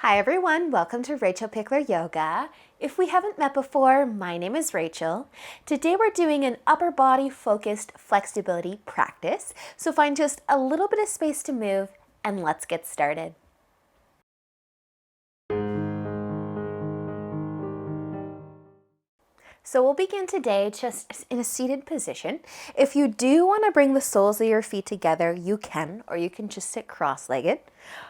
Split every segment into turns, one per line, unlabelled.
Hi everyone, welcome to Rachel Pichler Yoga. If we haven't met before, my name is Rachel. Today we're doing an upper body focused flexibility practice. So find just a little bit of space to move and let's get started. So we'll begin today just in a seated position. If you do want to bring the soles of your feet together, you can, or you can just sit cross-legged.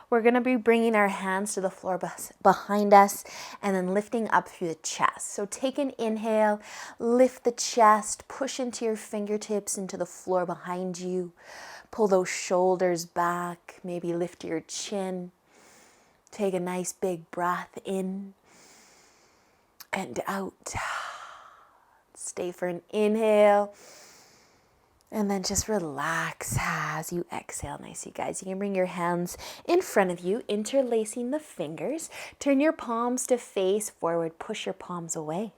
We're going to be bringing our hands to the floor behind us and then lifting up through the chest. So take an inhale, lift the chest, push into your fingertips into the floor behind you. Pull those shoulders back, maybe lift your chin. Take a nice big breath in and out. Stay for an inhale and then just relax as you exhale. Nice, you guys. You can bring your hands in front of you, interlacing the fingers. Turn your palms to face forward. Push your palms away.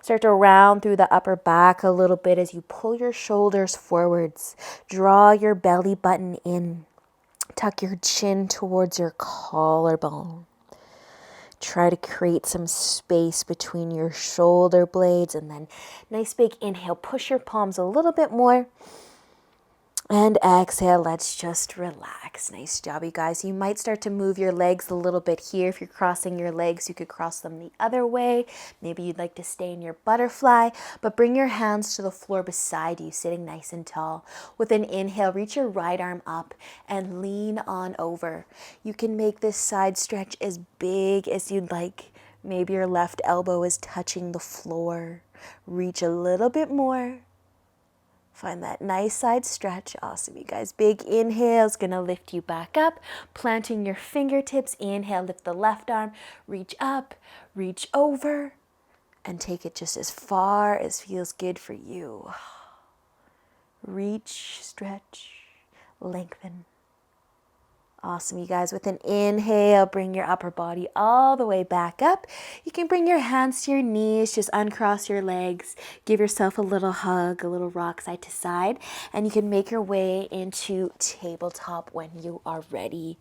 Start to round through the upper back a little bit as you pull your shoulders forwards. Draw your belly button in. Tuck your chin towards your collarbone. Try to create some space between your shoulder blades and then nice big inhale. Push your palms a little bit more. And exhale, let's just relax. Nice job, you guys. You might start to move your legs a little bit here. If you're crossing your legs, you could cross them the other way. Maybe you'd like to stay in your butterfly, but bring your hands to the floor beside you, sitting nice and tall. With an inhale, reach your right arm up and lean on over. You can make this side stretch as big as you'd like. Maybe your left elbow is touching the floor. Reach a little bit more. Find that nice side stretch. Awesome, you guys. Big inhale is going to lift you back up. Planting your fingertips. Inhale, lift the left arm. Reach up, reach over, and take it just as far as feels good for you. Reach, stretch, lengthen. Awesome, you guys. With an inhale, bring your upper body all the way back up. You can bring your hands to your knees, just uncross your legs. Give yourself a little hug, a little rock side to side, and you can make your way into tabletop when you are ready.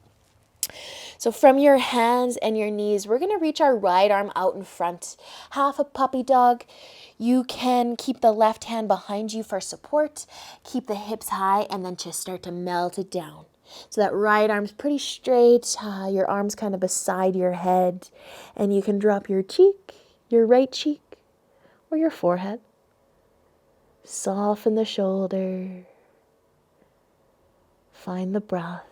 So from your hands and your knees, we're going to reach our right arm out in front. Half a puppy dog. You can keep the left hand behind you for support. Keep the hips high and then just start to melt it down. So that right arm's pretty straight, your arm's kind of beside your head, and you can drop your cheek, your right cheek, or your forehead. Soften the shoulder. Find the breath.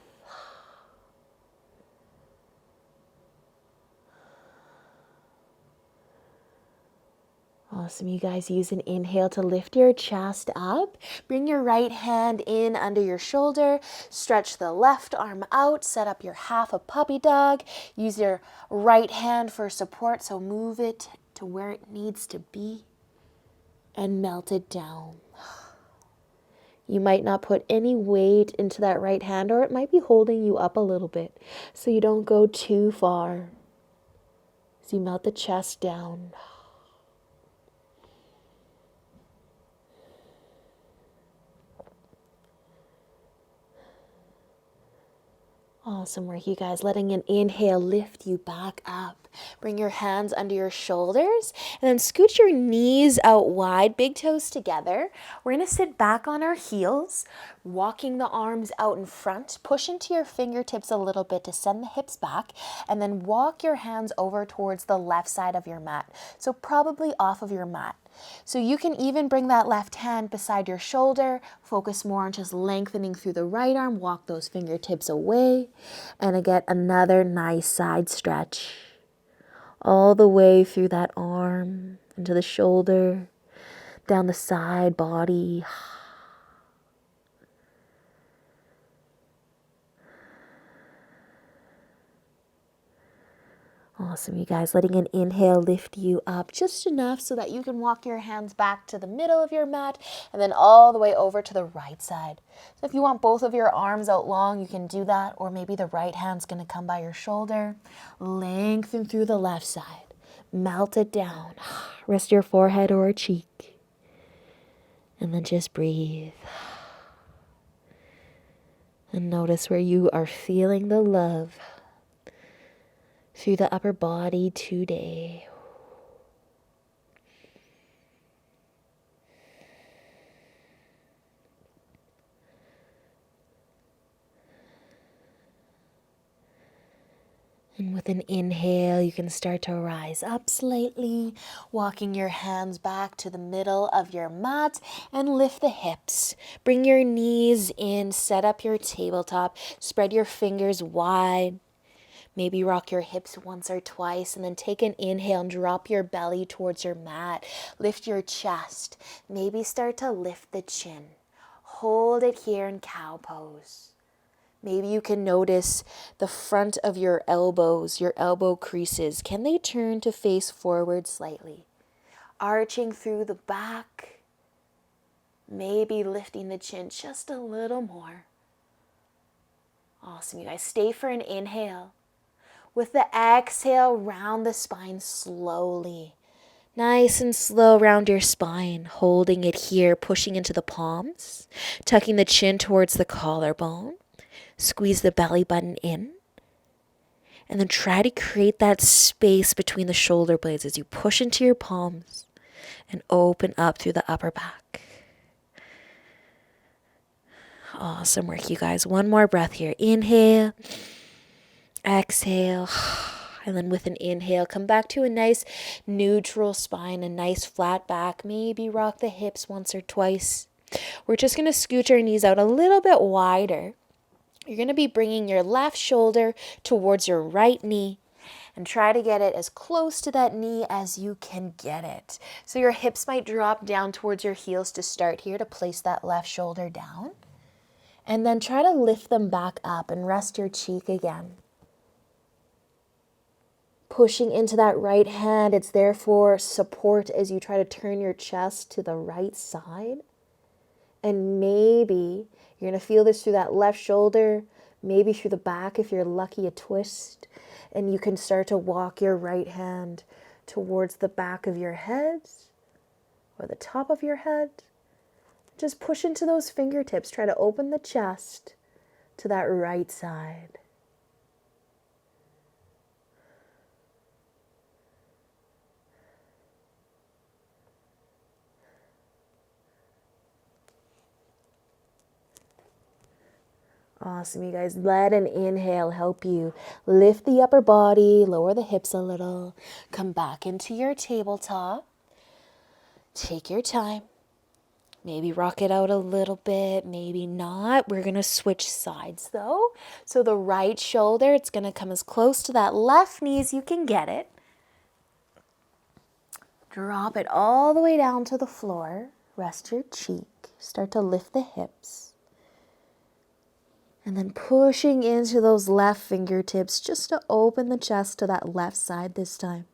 Awesome, you guys. Use an inhale to lift your chest up. Bring your right hand in under your shoulder. Stretch the left arm out. Set up your half a puppy dog. Use your right hand for support, so move it to where it needs to be and melt it down. You might not put any weight into that right hand, or it might be holding you up a little bit, so you don't go too far. As you melt the chest down. Awesome work, you guys. Letting an inhale lift you back up. Bring your hands under your shoulders and then scoot your knees out wide, big toes together. We're going to sit back on our heels, walking the arms out in front. Push into your fingertips a little bit to send the hips back, and then walk your hands over towards the left side of your mat. So probably off of your mat. So you can even bring that left hand beside your shoulder, focus more on just lengthening through the right arm, walk those fingertips away, and get another nice side stretch. All the way through that arm, into the shoulder, down the side body. Awesome, you guys. Letting an inhale lift you up just enough so that you can walk your hands back to the middle of your mat and then all the way over to the right side. So if you want both of your arms out long, you can do that, or maybe the right hand's going to come by your shoulder. Lengthen through the left side. Melt it down. Rest your forehead or cheek. And then just breathe. And notice where you are feeling the love. through the upper body today. And with an inhale, you can start to rise up slightly, walking your hands back to the middle of your mat and lift the hips. Bring your knees in, set up your tabletop, spread your fingers wide. Maybe rock your hips once or twice and then take an inhale and drop your belly towards your mat. Lift your chest. Maybe start to lift the chin. Hold it here in cow pose. Maybe you can notice the front of your elbows, your elbow creases. Can they turn to face forward slightly? Arching through the back. Maybe lifting the chin just a little more. Awesome, you guys. Stay for an inhale. With the exhale, round the spine slowly. Nice and slow round your spine, holding it here, pushing into the palms, tucking the chin towards the collarbone. Squeeze the belly button in. And then try to create that space between the shoulder blades as you push into your palms and open up through the upper back. Awesome work, you guys. One more breath here. Inhale. Exhale. And then with an inhale, come back to a nice neutral spine, a nice flat back. Maybe rock the hips once or twice. We're just going to scooch our knees out a little bit wider. You're going to be bringing your left shoulder towards your right knee and try to get it as close to that knee as you can get it. So your hips might drop down towards your heels to start here to place that left shoulder down. And then try to lift them back up and rest your cheek again. Pushing into that right hand, it's there for support as you try to turn your chest to the right side. And maybe you're going to feel this through that left shoulder, maybe through the back if you're lucky, a twist. And you can start to walk your right hand towards the back of your head or the top of your head. Just push into those fingertips. Try to open the chest to that right side. Awesome, you guys. Let an inhale help you lift the upper body, lower the hips a little, come back into your tabletop. Take your time. Maybe rock it out a little bit, maybe not. We're going to switch sides though. So the right shoulder, it's going to come as close to that left knee as you can get it. Drop it all the way down to the floor. Rest your cheek. Start to lift the hips. And then pushing into those left fingertips just to open the chest to that left side this time.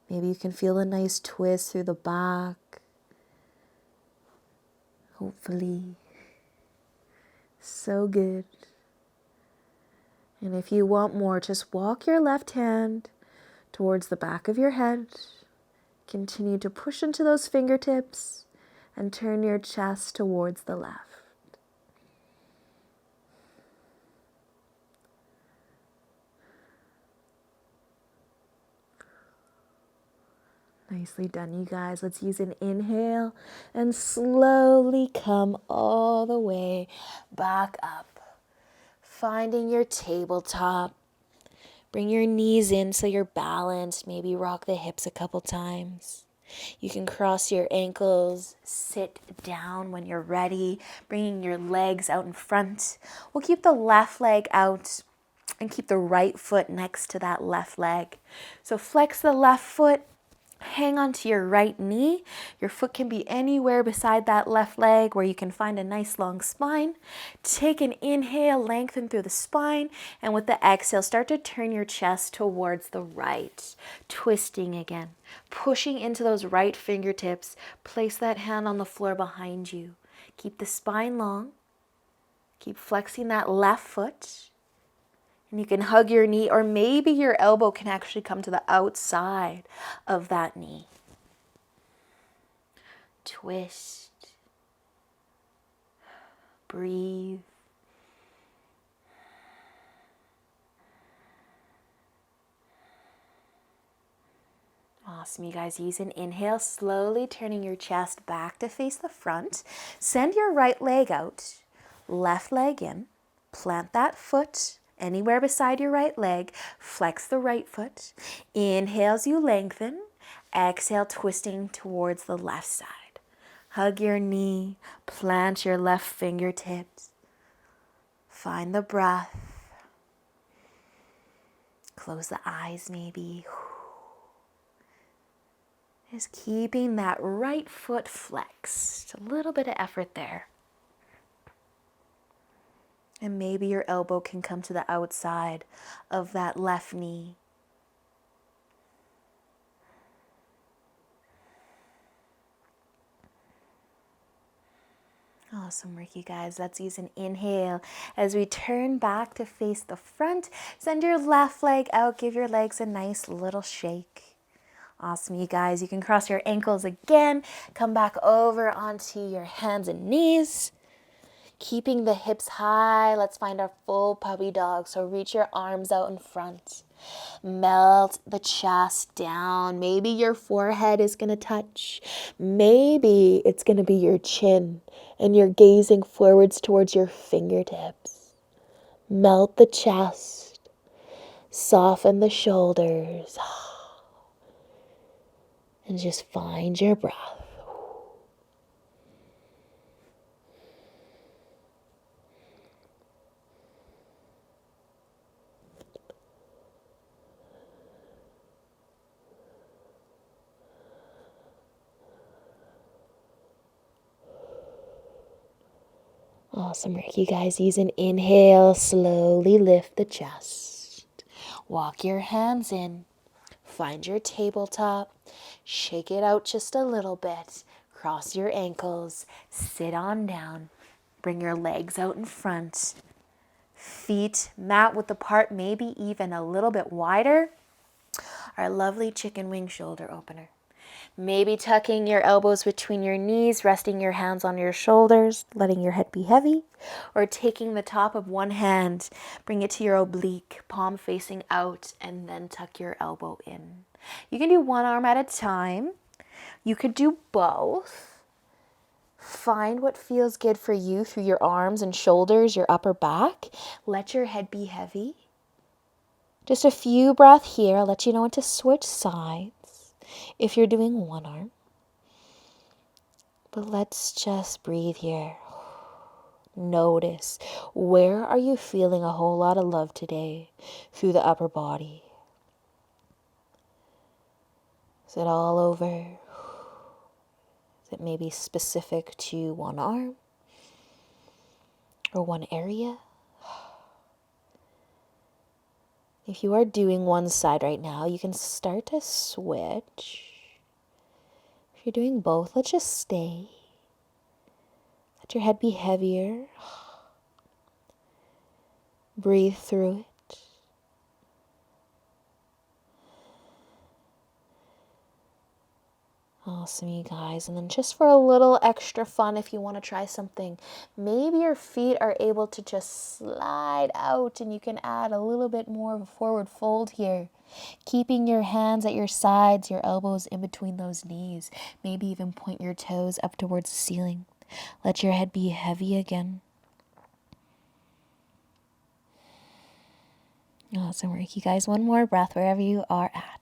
Maybe you can feel a nice twist through the back. Hopefully. So good. And if you want more, just walk your left hand towards the back of your head. Continue to push into those fingertips and turn your chest towards the left. Nicely done, you guys. Let's use an inhale and slowly come all the way back up. Finding your tabletop. Bring your knees in so you're balanced. Maybe rock the hips a couple times. You can cross your ankles, sit down when you're ready, bringing your legs out in front. We'll keep the left leg out and keep the right foot next to that left leg. So flex the left foot. Hang on to your right knee. Your foot can be anywhere beside that left leg where you can find a nice long spine. Take an inhale, lengthen through the spine, and with the exhale, start to turn your chest towards the right. Twisting again. Pushing into those right fingertips. Place that hand on the floor behind you. Keep the spine long. Keep flexing that left foot. And you can hug your knee, or maybe your elbow can actually come to the outside of that knee. Twist. Breathe. Awesome, you guys. Use an inhale, slowly turning your chest back to face the front. Send your right leg out, left leg in. Plant that foot anywhere beside your right leg. Flex the right foot. Inhale as you lengthen. Exhale, twisting towards the left side. Hug your knee. Plant your left fingertips. Find the breath. Close the eyes maybe. Just keeping that right foot flexed. A little bit of effort there. And maybe your elbow can come to the outside of that left knee. Awesome work, you guys. Let's use an inhale as we turn back to face the front. Send your left leg out. Give your legs a nice little shake. Awesome, you guys. You can cross your ankles again. Come back over onto your hands and knees. Keeping the hips high. Let's find our full puppy dog. So reach your arms out in front. Melt the chest down. Maybe your forehead is going to touch. Maybe it's going to be your chin and you're gazing forwards towards your fingertips. Melt the chest. Soften the shoulders. And just find your breath. Awesome work, you guys. Use an inhale. Slowly lift the chest. Walk your hands in. Find your tabletop. Shake it out just a little bit. Cross your ankles. Sit on down. Bring your legs out in front. Feet mat width apart, maybe even a little bit wider. Our lovely chicken wing shoulder opener. Maybe tucking your elbows between your knees, resting your hands on your shoulders, letting your head be heavy, or taking the top of one hand, bring it to your oblique, palm facing out, and then tuck your elbow in. You can do one arm at a time. You could do both. Find what feels good for you through your arms and shoulders, your upper back. Let your head be heavy. Just a few breaths here. I'll let you know when to switch sides if you're doing one arm. But let's just breathe here. Notice, where are you feeling a whole lot of love today through the upper body? Is it all over? Is it maybe specific to one arm or one area? If you are doing one side right now, you can start to switch. If you're doing both, let's just stay. Let your head be heavier. Breathe through it. Awesome, you guys. And then just for a little extra fun, if you want to try something, maybe your feet are able to just slide out and you can add a little bit more of a forward fold here. Keeping your hands at your sides, your elbows in between those knees. Maybe even point your toes up towards the ceiling. Let your head be heavy again. Awesome work, you guys. One more breath wherever you are at.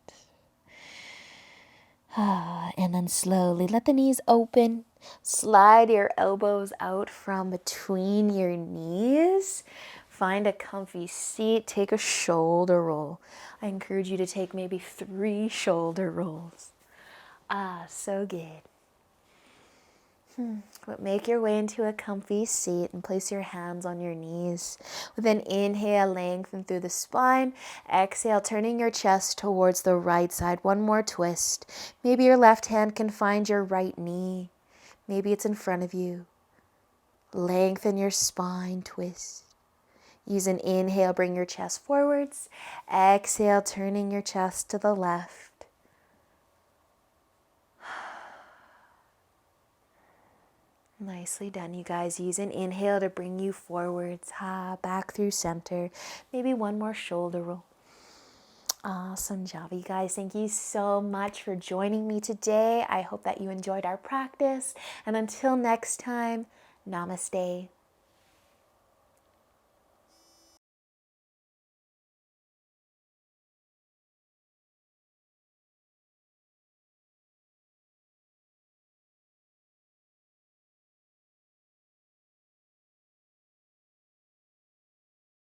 And then slowly let the knees open. Slide your elbows out from between your knees. Find a comfy seat. Take a shoulder roll. I encourage you to take maybe 3 shoulder rolls. So good. But make your way into a comfy seat and place your hands on your knees. With an inhale, lengthen through the spine. Exhale, turning your chest towards the right side. One more twist. Maybe your left hand can find your right knee. Maybe it's in front of you. Lengthen your spine, twist. Use an inhale, bring your chest forwards. Exhale, turning your chest to the left. Nicely done, you guys. Use an inhale to bring you forwards, back through center. Maybe one more shoulder roll. Awesome job, you guys. Thank you so much for joining me today. I hope that you enjoyed our practice. And until next time, namaste.